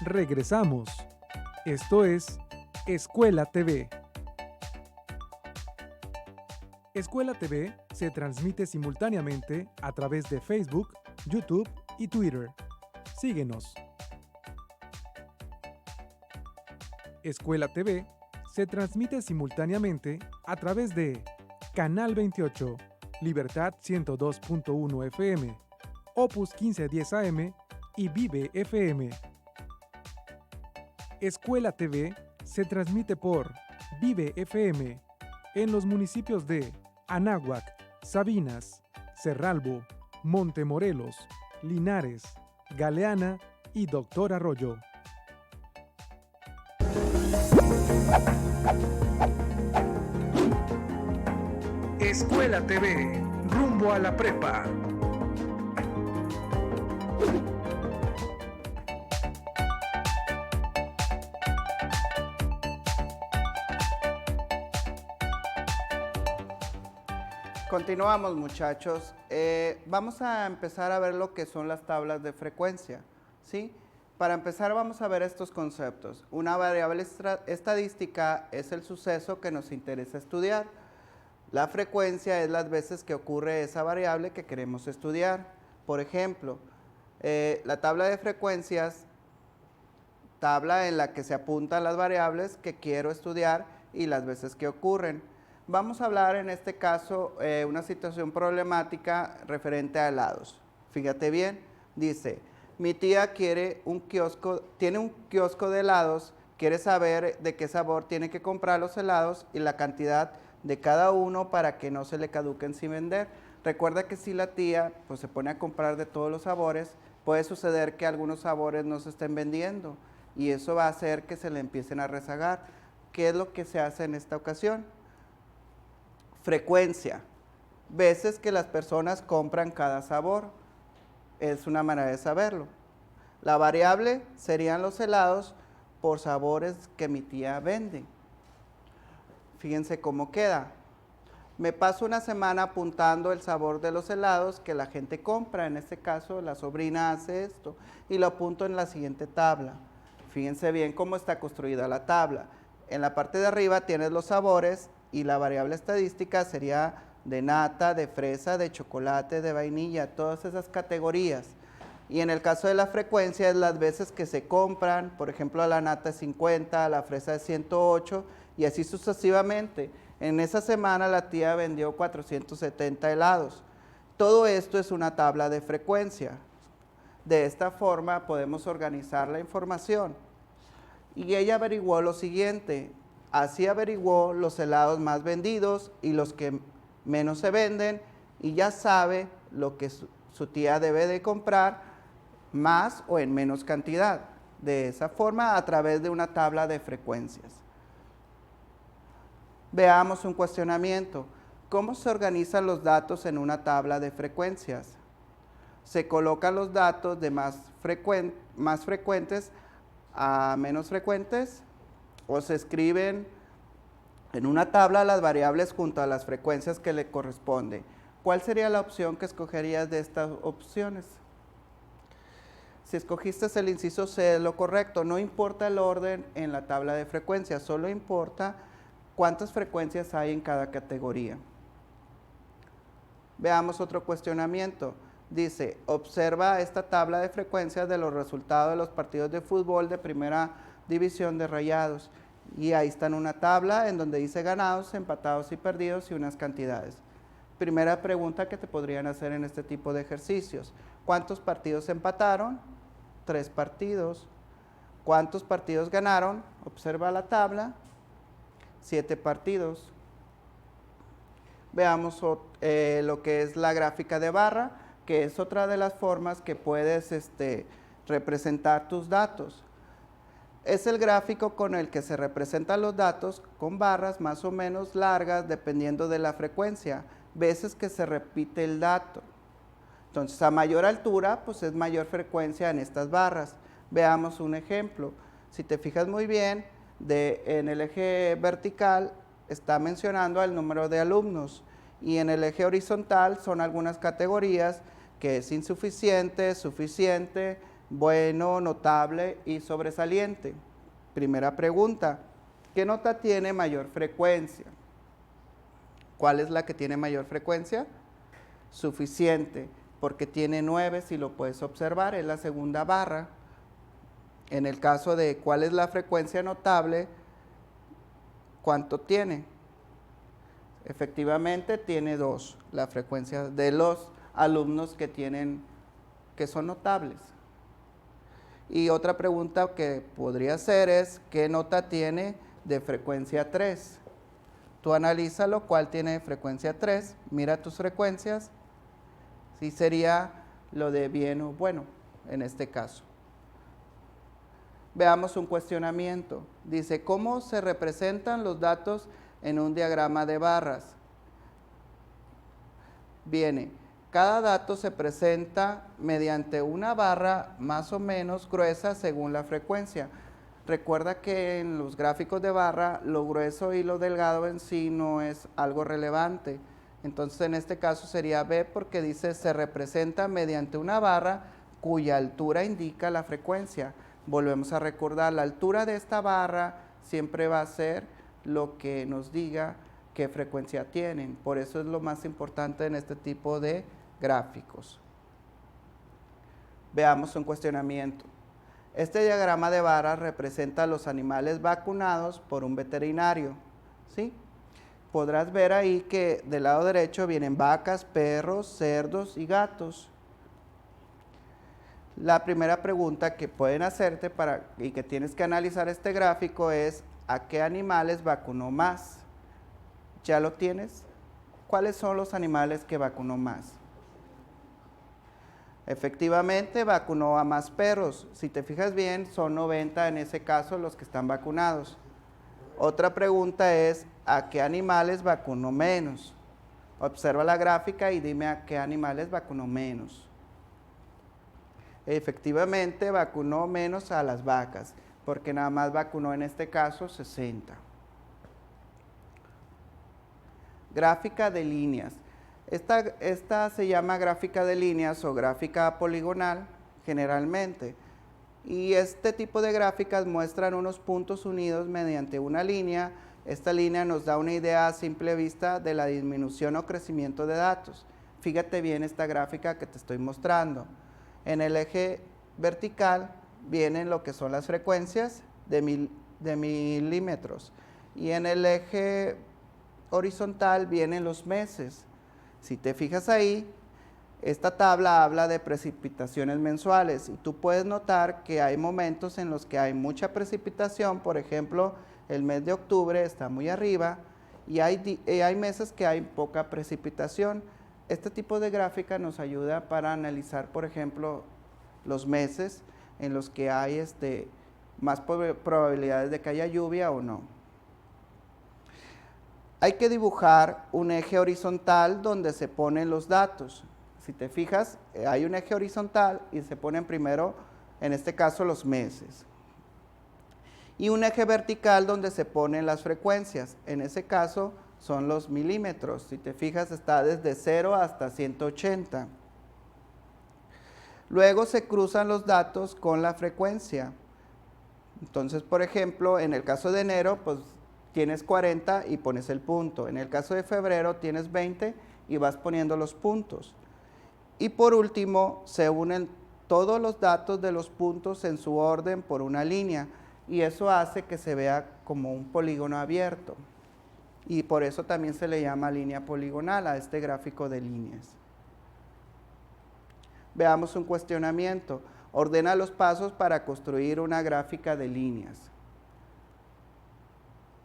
Regresamos. Esto es Escuela TV. Escuela TV se transmite simultáneamente a través de Facebook, YouTube y Twitter. Síguenos. Escuela TV se transmite simultáneamente a través de Canal 28, Libertad 102.1 FM, Opus 1510 AM y Vive FM. Escuela TV se transmite por Vive FM en los municipios de Anáhuac, Sabinas, Cerralbo, Montemorelos, Linares, Galeana y Doctor Arroyo. Escuela TV, rumbo a la prepa. Continuamos, muchachos. Vamos a empezar a ver lo que son las tablas de frecuencia, ¿sí? Para empezar vamos a ver estos conceptos. Una variable estadística es el suceso que nos interesa estudiar. La frecuencia es las veces que ocurre esa variable que queremos estudiar. Por ejemplo, la tabla de frecuencias, tabla en la que se apuntan las variables que quiero estudiar y las veces que ocurren. Vamos a hablar en este caso una situación problemática referente a helados. Fíjate bien, dice, mi tía tiene un kiosco de helados, quiere saber de qué sabor tiene que comprar los helados y la cantidad de cada uno para que no se le caduquen sin vender. Recuerda que si la tía pues, se pone a comprar de todos los sabores, puede suceder que algunos sabores no se estén vendiendo y eso va a hacer que se le empiecen a rezagar. ¿Qué es lo que se hace en esta ocasión? Frecuencia, veces que las personas compran cada sabor, es una manera de saberlo. La variable serían los helados por sabores que mi tía vende. Fíjense cómo queda. Me paso una semana apuntando el sabor de los helados que la gente compra, en este caso la sobrina hace esto, y lo apunto en la siguiente tabla. Fíjense bien cómo está construida la tabla. En la parte de arriba tienes los sabores y la variable estadística sería de nata, de fresa, de chocolate, de vainilla, todas esas categorías. Y en el caso de la frecuencia es las veces que se compran, por ejemplo la nata es 50, la fresa es 108 y así sucesivamente. En esa semana la tía vendió 470 helados. Todo esto es una tabla de frecuencia. De esta forma podemos organizar la información. Y ella averiguó lo siguiente, así averiguó los helados más vendidos y los que menos se venden y ya sabe lo que su tía debe de comprar más o en menos cantidad. De esa forma, a través de una tabla de frecuencias. Veamos un cuestionamiento. ¿Cómo se organizan los datos en una tabla de frecuencias? Se colocan los datos de más frecuentes a menos frecuentes o se escriben en una tabla las variables junto a las frecuencias que le corresponde. ¿Cuál sería la opción que escogerías de estas opciones? Si escogiste el inciso C es lo correcto, no importa el orden en la tabla de frecuencias, solo importa cuántas frecuencias hay en cada categoría. Veamos otro cuestionamiento. Dice, observa esta tabla de frecuencias de los resultados de los partidos de fútbol de primera división de Rayados. Y ahí está en una tabla en donde dice ganados, empatados y perdidos y unas cantidades. Primera pregunta que te podrían hacer en este tipo de ejercicios. ¿Cuántos partidos empataron? 3 partidos. ¿Cuántos partidos ganaron? Observa la tabla. 7 partidos. Veamos lo que es la gráfica de barra, que es otra de las formas que puedes representar tus datos. Es el gráfico con el que se representan los datos con barras más o menos largas dependiendo de la frecuencia, veces que se repite el dato. Entonces, a mayor altura, pues es mayor frecuencia en estas barras. Veamos un ejemplo. Si te fijas muy bien, En el eje vertical está mencionando el número de alumnos y en el eje horizontal son algunas categorías que es insuficiente, suficiente, bueno, notable y sobresaliente. Primera pregunta, ¿qué nota tiene mayor frecuencia? ¿Cuál es la que tiene mayor frecuencia? Suficiente, porque tiene 9, si lo puedes observar, es la segunda barra. En el caso de cuál es la frecuencia notable, ¿cuánto tiene? Efectivamente tiene 2, la frecuencia de los alumnos que son notables. Y otra pregunta que podría hacer es, ¿qué nota tiene de frecuencia 3? Tú analízalo, ¿cuál tiene de frecuencia 3? Mira tus frecuencias. Sí sería lo de bien o bueno, en este caso. Veamos un cuestionamiento. Dice, ¿cómo se representan los datos en un diagrama de barras? Viene, cada dato se presenta mediante una barra más o menos gruesa según la frecuencia. Recuerda que en los gráficos de barra, lo grueso y lo delgado en sí no es algo relevante. Entonces, en este caso sería B porque dice, se representa mediante una barra cuya altura indica la frecuencia. Volvemos a recordar, la altura de esta barra siempre va a ser lo que nos diga qué frecuencia tienen. Por eso es lo más importante en este tipo de gráficos. Veamos un cuestionamiento. Este diagrama de barras representa a los animales vacunados por un veterinario, ¿sí? Podrás ver ahí que del lado derecho vienen vacas, perros, cerdos y gatos. La primera pregunta que pueden hacerte y que tienes que analizar este gráfico es ¿a qué animales vacunó más? ¿Ya lo tienes? ¿Cuáles son los animales que vacunó más? Efectivamente, vacunó a más perros. Si te fijas bien, son 90 en ese caso los que están vacunados. Otra pregunta es ¿a qué animales vacunó menos? Observa la gráfica y dime a qué animales vacunó menos. Efectivamente, vacunó menos a las vacas, porque nada más vacunó en este caso 60. Gráfica de líneas. Esta se llama gráfica de líneas o gráfica poligonal generalmente. Y este tipo de gráficas muestran unos puntos unidos mediante una línea. Esta línea nos da una idea a simple vista de la disminución o crecimiento de datos. Fíjate bien esta gráfica que te estoy mostrando. En el eje vertical vienen lo que son las frecuencias de milímetros y en el eje horizontal vienen los meses. Si te fijas ahí, esta tabla habla de precipitaciones mensuales y tú puedes notar que hay momentos en los que hay mucha precipitación, por ejemplo, el mes de octubre está muy arriba y hay meses que hay poca precipitación. Este tipo de gráfica nos ayuda para analizar, por ejemplo, los meses en los que hay más probabilidades de que haya lluvia o no. Hay que dibujar un eje horizontal donde se ponen los datos. Si te fijas, hay un eje horizontal y se ponen primero, en este caso, los meses. Y un eje vertical donde se ponen las frecuencias. En ese caso, son los milímetros. Si te fijas, está desde 0 hasta 180. Luego se cruzan los datos con la frecuencia. Entonces, por ejemplo, en el caso de enero, pues tienes 40 y pones el punto. En el caso de febrero tienes 20 y vas poniendo los puntos. Y por último, se unen todos los datos de los puntos en su orden por una línea. Y eso hace que se vea como un polígono abierto. Y por eso también se le llama línea poligonal a este gráfico de líneas. Veamos un cuestionamiento. Ordena los pasos para construir una gráfica de líneas.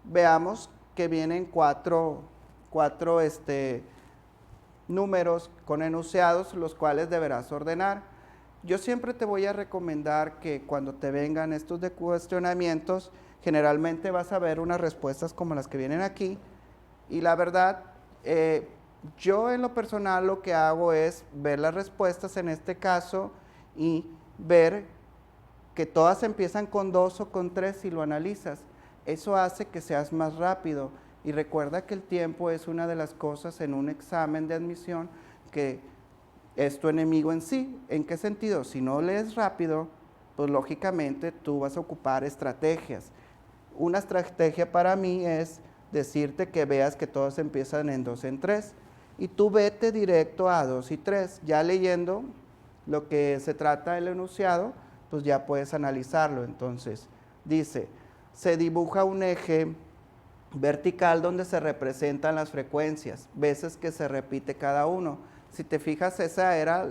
Veamos que vienen cuatro números con enunciados, los cuales deberás ordenar. Yo siempre te voy a recomendar que cuando te vengan estos de cuestionamientos, generalmente vas a ver unas respuestas como las que vienen aquí. Y la verdad, yo en lo personal lo que hago es ver las respuestas en este caso y ver que todas empiezan con 2 o con 3 si lo analizas. Eso hace que seas más rápido. Y recuerda que el tiempo es una de las cosas en un examen de admisión que es tu enemigo en sí. ¿En qué sentido? Si no lees rápido, pues lógicamente tú vas a ocupar estrategias. Una estrategia para mí es decirte que veas que todos empiezan en 2 en 3 y tú vete directo a 2 y 3. Ya leyendo lo que se trata del enunciado, pues ya puedes analizarlo. Entonces, dice, se dibuja un eje vertical donde se representan las frecuencias, veces que se repite cada uno. Si te fijas, esa era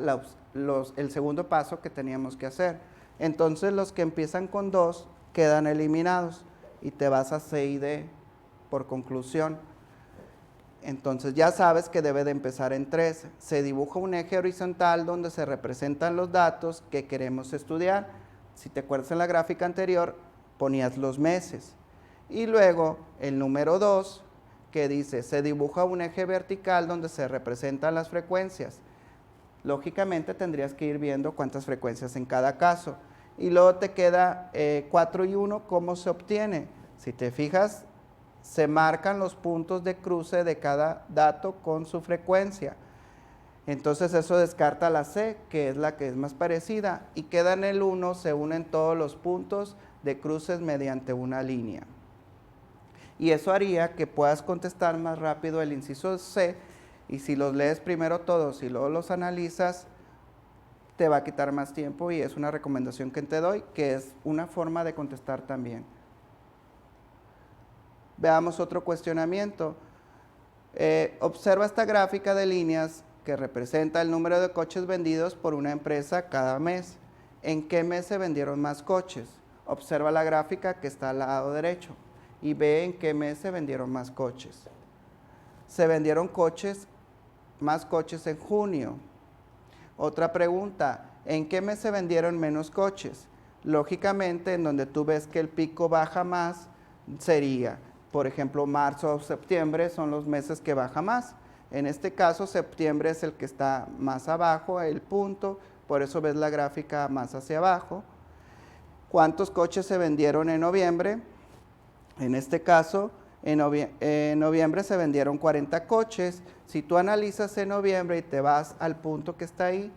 el segundo paso que teníamos que hacer. Entonces, los que empiezan con 2 quedan eliminados y te vas a C y D por conclusión. Entonces, ya sabes que debe de empezar en 3. Se dibuja un eje horizontal donde se representan los datos que queremos estudiar. Si te acuerdas en la gráfica anterior, ponías los meses. Y luego el número 2, que dice, se dibuja un eje vertical donde se representan las frecuencias. Lógicamente tendrías que ir viendo cuántas frecuencias en cada caso. Y luego te queda 4 y 1, ¿cómo se obtiene? Si te fijas, se marcan los puntos de cruce de cada dato con su frecuencia. Entonces eso descarta la C, que es la que es más parecida, y queda en el 1, se unen todos los puntos de cruces mediante una línea. Y eso haría que puedas contestar más rápido el inciso C, y si los lees primero todos y luego los analizas, te va a quitar más tiempo y es una recomendación que te doy, que es una forma de contestar también. Veamos otro cuestionamiento. Observa esta gráfica de líneas que representa el número de coches vendidos por una empresa cada mes. ¿En qué mes se vendieron más coches? Observa la gráfica que está al lado derecho y ve en qué mes se vendieron más coches. Se vendieron más coches en junio. Otra pregunta, ¿en qué mes se vendieron menos coches? Lógicamente, en donde tú ves que el pico baja más, sería, por ejemplo, marzo o septiembre son los meses que baja más. En este caso, septiembre es el que está más abajo, el punto, por eso ves la gráfica más hacia abajo. ¿Cuántos coches se vendieron en noviembre? En este caso, en noviembre se vendieron 40 coches. Si tú analizas en noviembre y te vas al punto que está ahí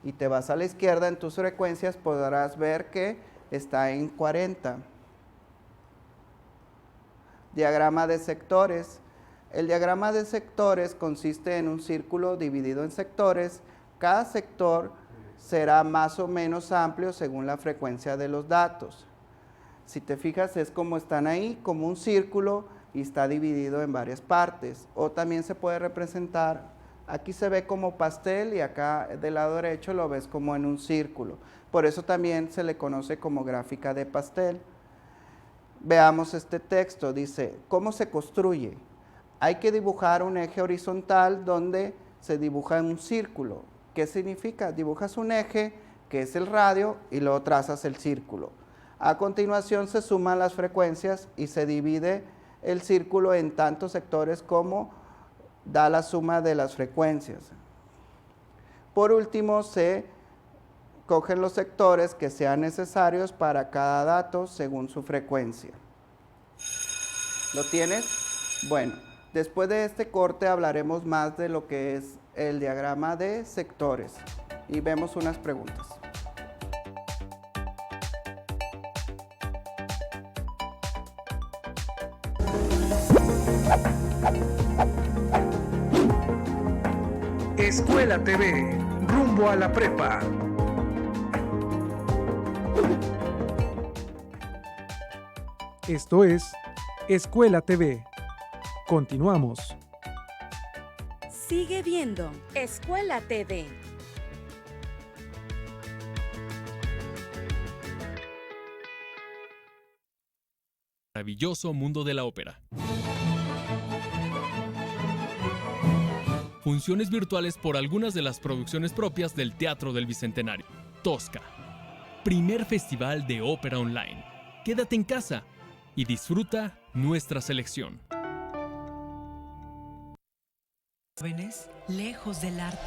y te vas a la izquierda en tus frecuencias, podrás ver que está en 40. Diagrama de sectores. El diagrama de sectores consiste en un círculo dividido en sectores. Cada sector será más o menos amplio según la frecuencia de los datos. Si te fijas, es como están ahí, como un círculo y está dividido en varias partes. O también se puede representar, aquí se ve como pastel y acá del lado derecho lo ves como en un círculo. Por eso también se le conoce como gráfica de pastel. Veamos este texto, dice, ¿cómo se construye? Hay que dibujar un eje horizontal donde se dibuja un círculo. ¿Qué significa? Dibujas un eje, que es el radio, y luego trazas el círculo. A continuación se suman las frecuencias y se divide el círculo en tantos sectores como da la suma de las frecuencias. Por último, se cogen los sectores que sean necesarios para cada dato según su frecuencia. ¿Lo tienes? Bueno, después de este corte hablaremos más de lo que es el diagrama de sectores y vemos unas preguntas. Escuela TV, rumbo a la prepa. Esto es Escuela TV. Continuamos. Sigue viendo Escuela TV. Maravilloso mundo de la ópera. Funciones virtuales por algunas de las producciones propias del Teatro del Bicentenario. Tosca. Primer festival de ópera online. Quédate en casa y disfruta nuestra selección. Jóvenes, lejos del arte.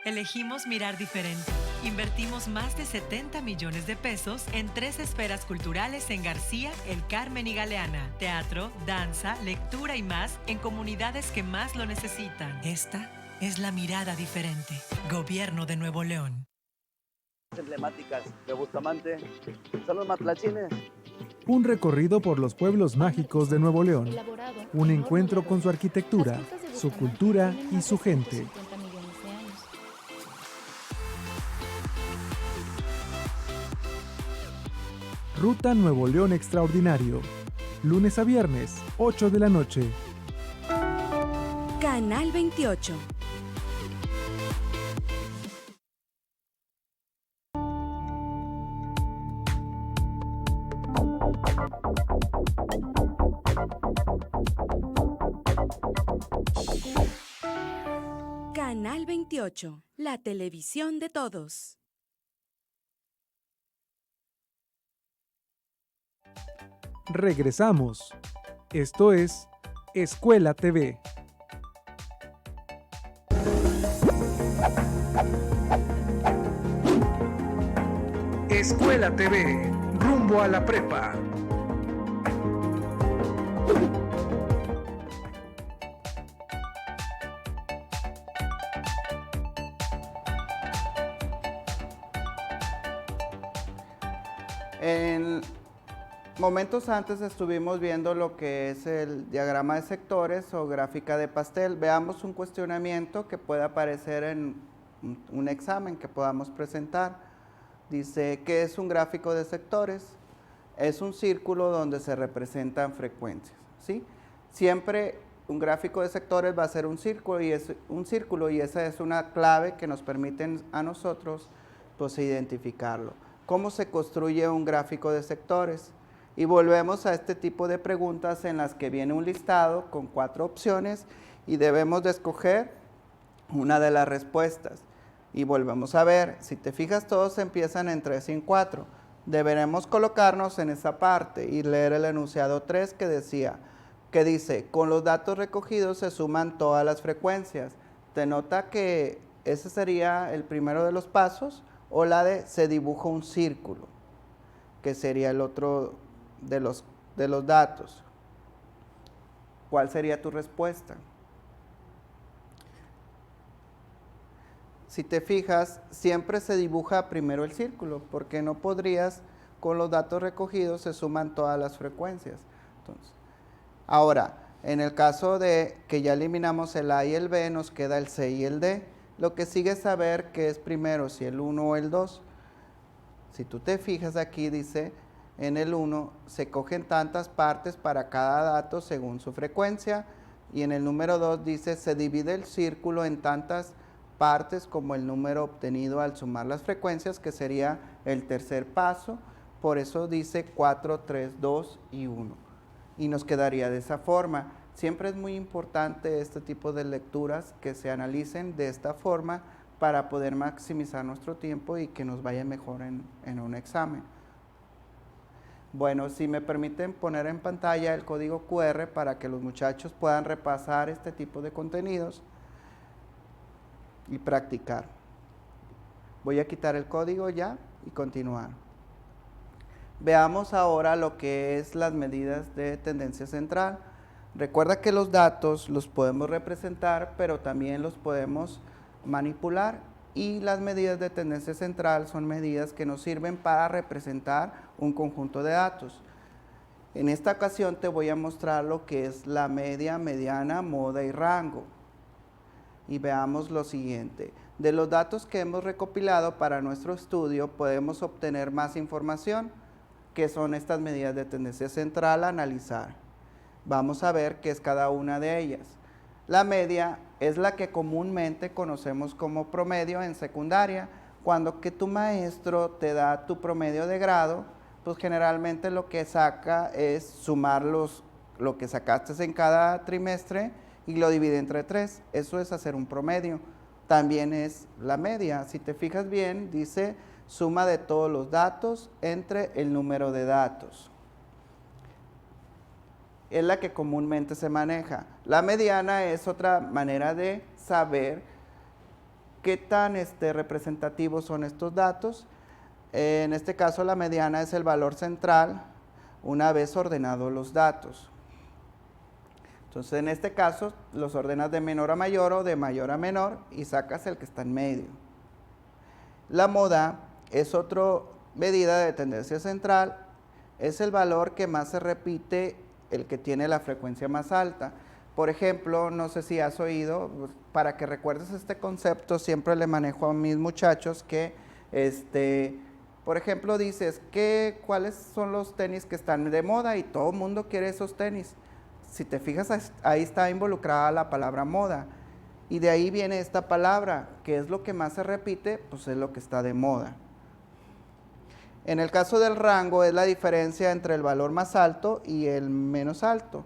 Elegimos mirar diferente. Invertimos más de 70 millones de pesos en 3 esferas culturales en García, El Carmen y Galeana. Teatro, danza, lectura y más en comunidades que más lo necesitan. Esta es la mirada diferente. Gobierno de Nuevo León. Emblemáticas de Bustamante son los matlachines. Un recorrido por los pueblos mágicos de Nuevo León. Un encuentro con su arquitectura, su cultura y su gente. Ruta Nuevo León Extraordinario. Lunes a viernes, 8 de la noche. Canal 28. Canal 28, la televisión de todos. Regresamos. Esto es Escuela TV. Escuela TV, rumbo a la prepa. En momentos antes estuvimos viendo lo que es el diagrama de sectores o gráfica de pastel. Veamos un cuestionamiento que puede aparecer en un examen que podamos presentar. Dice, ¿qué es un gráfico de sectores? Es un círculo donde se representan frecuencias, ¿sí? Siempre un gráfico de sectores va a ser un círculo y esa es una clave que nos permite a nosotros pues identificarlo. ¿Cómo se construye un gráfico de sectores? Y volvemos a este tipo de preguntas en las que viene un listado con 4 opciones y debemos de escoger una de las respuestas. Y volvemos a ver, si te fijas todos empiezan en 3 y en 4. Deberemos colocarnos en esa parte y leer el enunciado 3 que dice, con los datos recogidos se suman todas las frecuencias. Te nota que ese sería el primero de los pasos, o la de se dibuja un círculo, que sería el otro de los datos. ¿Cuál sería tu respuesta? Si te fijas, siempre se dibuja primero el círculo, porque no podrías, con los datos recogidos se suman todas las frecuencias. Entonces, ahora, en el caso de que ya eliminamos el A y el B, nos queda el C y el D. Lo que sigue es saber qué es primero, si el 1 o el 2. Si tú te fijas aquí, dice, en el 1 se cogen tantas partes para cada dato según su frecuencia, y en el número 2 dice, se divide el círculo en tantas partes como el número obtenido al sumar las frecuencias, que sería el tercer paso. Por eso dice 4, 3, 2 y 1. Y nos quedaría de esa forma. Siempre es muy importante este tipo de lecturas que se analicen de esta forma para poder maximizar nuestro tiempo y que nos vaya mejor en un examen. Bueno, si me permiten poner en pantalla el código QR para que los muchachos puedan repasar este tipo de contenidos y practicar. Voy a quitar el código ya y continuar. Veamos ahora lo que es las medidas de tendencia central. Recuerda que los datos los podemos representar, pero también los podemos manipular, y las medidas de tendencia central son medidas que nos sirven para representar un conjunto de datos. En esta ocasión te voy a mostrar lo que es la media, mediana, moda y rango. Y veamos lo siguiente. De los datos que hemos recopilado para nuestro estudio podemos obtener más información, que son estas medidas de tendencia central a analizar. Vamos a ver qué es cada una de ellas. La media es la que comúnmente conocemos como promedio en secundaria. Cuando que tu maestro te da tu promedio de grado, pues generalmente lo que saca es sumar lo que sacaste en cada trimestre y lo divide entre 3. Eso es hacer un promedio. También es la media. Si te fijas bien, dice suma de todos los datos entre el número de datos. Es la que comúnmente se maneja. La mediana es otra manera de saber ¿Qué tan representativos son estos datos? En este caso la mediana es el valor central una vez ordenados los datos. Entonces en este caso los ordenas de menor a mayor o de mayor a menor y sacas el que está en medio. La moda es otra medida de tendencia central, es el valor que más se repite, el que tiene la frecuencia más alta. Por ejemplo, no sé si has oído, para que recuerdes este concepto, siempre le manejo a mis muchachos que, por ejemplo, dices, ¿cuáles son los tenis que están de moda? Y todo el mundo quiere esos tenis. Si te fijas, ahí está involucrada la palabra moda. Y de ahí viene esta palabra, que es lo que más se repite, pues es lo que está de moda. En el caso del rango es la diferencia entre el valor más alto y el menos alto,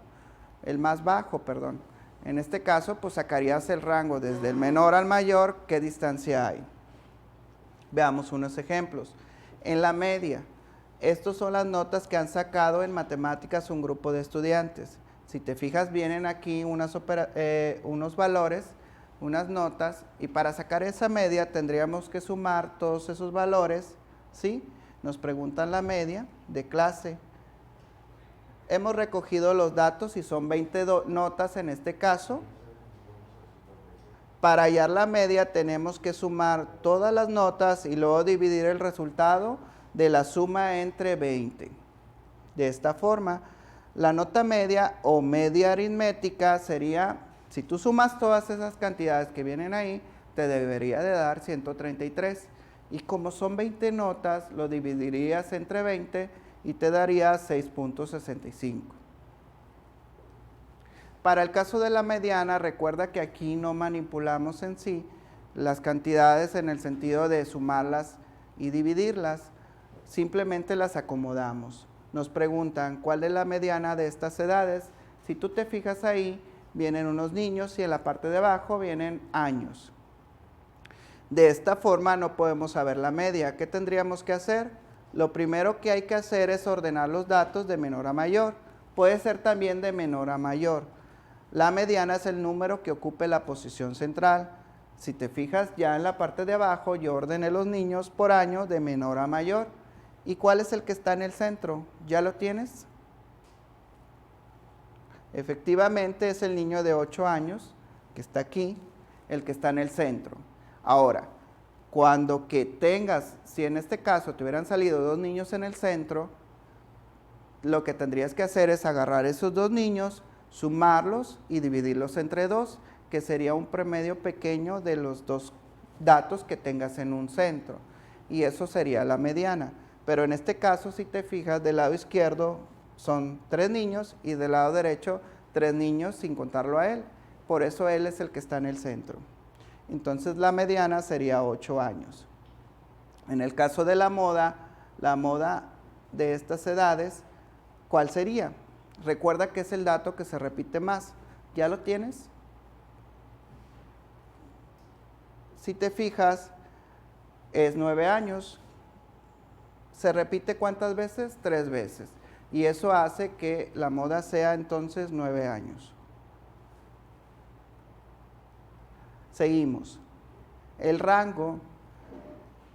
el más bajo, perdón. En este caso, pues sacarías el rango desde el menor al mayor, ¿qué distancia hay? Veamos unos ejemplos. En la media, estas son las notas que han sacado en matemáticas un grupo de estudiantes. Si te fijas, vienen aquí unos valores, unas notas, y para sacar esa media tendríamos que sumar todos esos valores, ¿sí? Nos preguntan la media de clase. Hemos recogido los datos y son 20 notas en este caso. Para hallar la media tenemos que sumar todas las notas y luego dividir el resultado de la suma entre 20. De esta forma, la nota media o media aritmética sería, si tú sumas todas esas cantidades que vienen ahí, te debería de dar 133. Y como son 20 notas, lo dividirías entre 20 y te daría 6.65. Para el caso de la mediana, recuerda que aquí no manipulamos en sí las cantidades en el sentido de sumarlas y dividirlas, simplemente las acomodamos. Nos preguntan cuál es la mediana de estas edades. Si tú te fijas ahí, vienen unos niños y en la parte de abajo vienen años. De esta forma no podemos saber la media. ¿Qué tendríamos que hacer? Lo primero que hay que hacer es ordenar los datos de menor a mayor. Puede ser también de menor a mayor. La mediana es el número que ocupe la posición central. Si te fijas ya en la parte de abajo, yo ordené los niños por año de menor a mayor. ¿Y cuál es el que está en el centro? ¿Ya lo tienes? Efectivamente es el niño de 8 años, que está aquí, el que está en el centro. Ahora, cuando que tengas, si en este caso te hubieran salido 2 niños en el centro, lo que tendrías que hacer es agarrar esos 2 niños, sumarlos y dividirlos entre 2, que sería un promedio pequeño de los 2 datos que tengas en un centro. Y eso sería la mediana. Pero en este caso, si te fijas, del lado izquierdo son 3 niños y del lado derecho 3 niños sin contarlo a él. Por eso él es el que está en el centro. Entonces la mediana sería 8 años. En el caso de la moda de estas edades, ¿cuál sería? Recuerda que es el dato que se repite más. ¿Ya lo tienes? Si te fijas, es 9 años. ¿Se repite cuántas veces? 3 veces. Y eso hace que la moda sea entonces 9 años. Seguimos. El rango.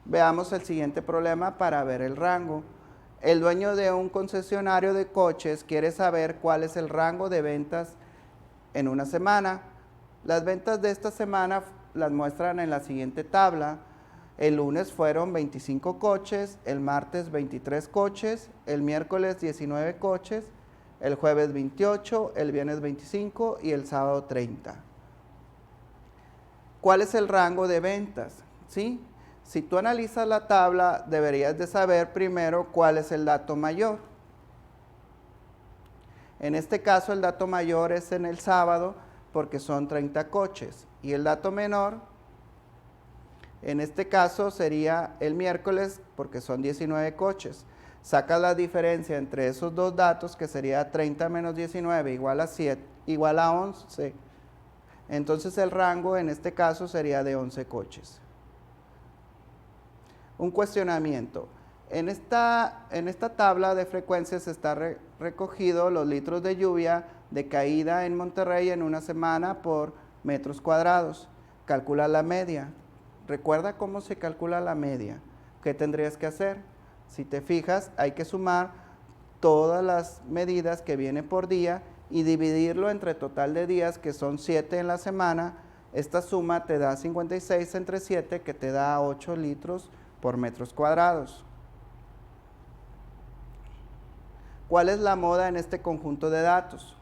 Veamos el siguiente problema para ver el rango. El dueño de un concesionario de coches quiere saber cuál es el rango de ventas en una semana. Las ventas de esta semana las muestran en la siguiente tabla. El lunes fueron 25 coches, el martes 23 coches, el miércoles 19 coches, el jueves 28, el viernes 25 y el sábado 30. ¿Cuál es el rango de ventas? ¿Sí? Si tú analizas la tabla, deberías de saber primero cuál es el dato mayor. En este caso, el dato mayor es en el sábado porque son 30 coches. Y el dato menor, en este caso, sería el miércoles porque son 19 coches. Sacas la diferencia entre esos dos datos, que sería 30 menos 19 igual a 7, igual a 11. Entonces el rango en este caso sería de 11 coches. Un cuestionamiento. En esta tabla de frecuencias está recogido los litros de lluvia de caída en Monterrey en una semana por metros cuadrados. Calcula la media. Recuerda cómo se calcula la media. ¿Qué tendrías que hacer? Si te fijas, hay que sumar todas las medidas que vienen por día y dividirlo entre total de días, que son 7 en la semana. Esta suma te da 56 entre 7, que te da 8 litros por metros cuadrados. ¿Cuál es la moda en este conjunto de datos?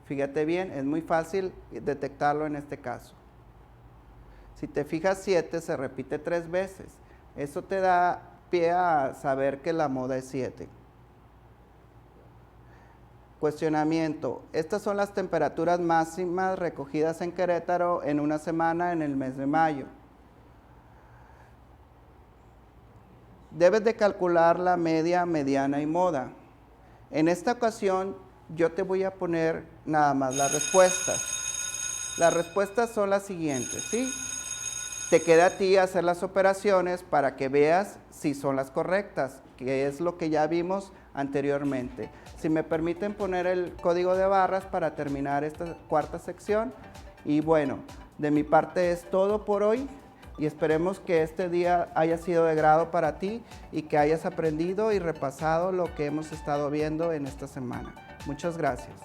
Fíjate bien, es muy fácil detectarlo en este caso. Si te fijas, 7 se repite 3 veces. Eso te da pie a saber que la moda es 7. Cuestionamiento. Estas son las temperaturas máximas recogidas en Querétaro en una semana en el mes de mayo. Debes de calcular la media, mediana y moda. En esta ocasión yo te voy a poner nada más las respuestas. Las respuestas son las siguientes, ¿sí? Te queda a ti hacer las operaciones para que veas si son las correctas, que es lo que ya vimos anteriormente. Si me permiten poner el código de barras para terminar esta cuarta sección. Y bueno, de mi parte es todo por hoy y esperemos que este día haya sido de grado para ti y que hayas aprendido y repasado lo que hemos estado viendo en esta semana. Muchas gracias.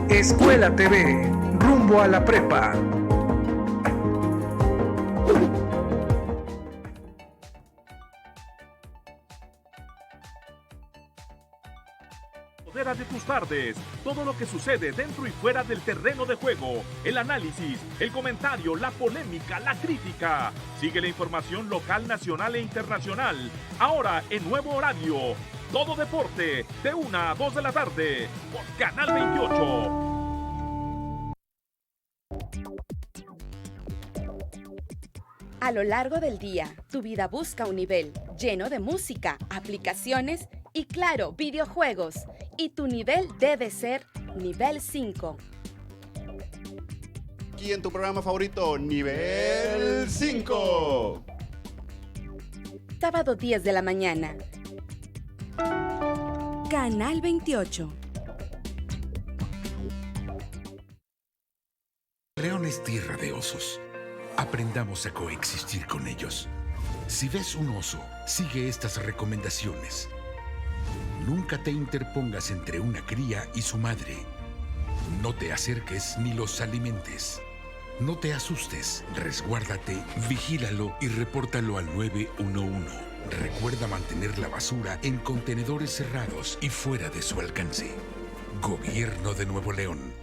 Escuela TV, rumbo a la prepa. De tus tardes, todo lo que sucede dentro y fuera del terreno de juego, el análisis, el comentario, la polémica, la crítica. Sigue la información local, nacional e internacional, ahora en nuevo horario. Todo deporte, de 1 a 2 de la tarde, por Canal 28. A lo largo del día, tu vida busca un nivel lleno de música, aplicaciones y, claro, videojuegos. Y tu nivel debe ser nivel 5. Aquí en tu programa favorito, Nivel 5. Sábado 10 de la mañana. Canal 28. León es tierra de osos. Aprendamos a coexistir con ellos. Si ves un oso, sigue estas recomendaciones. Nunca te interpongas entre una cría y su madre. No te acerques ni los alimentes. No te asustes, resguárdate, vigílalo y repórtalo al 911. Recuerda mantener la basura en contenedores cerrados y fuera de su alcance. Gobierno de Nuevo León.